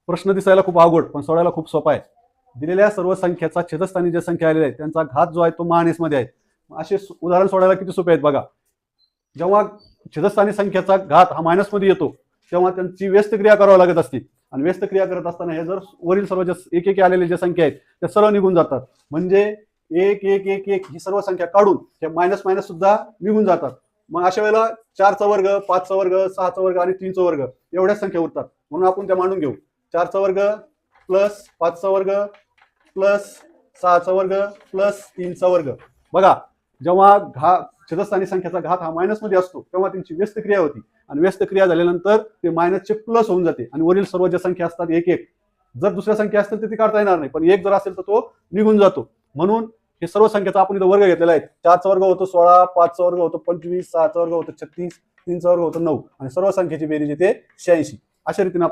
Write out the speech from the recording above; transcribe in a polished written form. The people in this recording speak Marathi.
प्रश्न दिसायला खूप अवघड पण सोडायला खूप सोपा आहे. दिलेल्या सर्व संख्याचा छेदस्थानी ज्या संख्या आलेल्या आहेत त्यांचा घात जो आहे तो मायनसमध्ये आहे. असे उदाहरण सोडायला किती सोपे आहेत बघा. जेव्हा छेदस्थानी संख्येचा घात हा मायनसमध्ये येतो तेव्हा त्यांची व्यस्त क्रिया करावी लागत असते आणि व्यस्त क्रिया करत असताना हे जर वरील सर्व जे एक एक आलेले ज्या संख्या आहेत त्या सर्व निघून जातात. म्हणजे एक एक एक एक ही सर्व संख्या काढून हे मायनस मायनस सुद्धा निघून जातात. मग अशा वेळेला 4चा वर्ग, 5चा वर्ग, 6चा वर्ग आणि 3चा वर्ग एवढ्याच संख्या उरतात. म्हणून आपण त्या मांडून घेऊ. 4चा वर्ग प्लस 5चा वर्ग प्लस 6चा वर्ग प्लस 3चा वर्ग. बघा, जेव्हा छेदस्थानी संख्येचा घात हा मायनसमध्ये असतो तेव्हा त्यांची व्यस्त क्रिया होती आणि व्यस्त क्रिया झाल्यानंतर ते मायनसचे प्लस होऊन जाते आणि वरील सर्व ज्या संख्या असतात एक एक, जर दुसऱ्या संख्या असतील तर ती काढता येणार नाही, पण एक जर असेल तर तो निघून जातो. म्हणून हे सर्व संख्येचा आपण इथं वर्ग घेतलेला आहे. 4चा वर्ग होतो 16, 5चा वर्ग होतो 25, 6चा वर्ग होतो 36, 3चा वर्ग होतो 9 आणि सर्व संख्येची बेरीज येते 86. अशा रीतीने आपण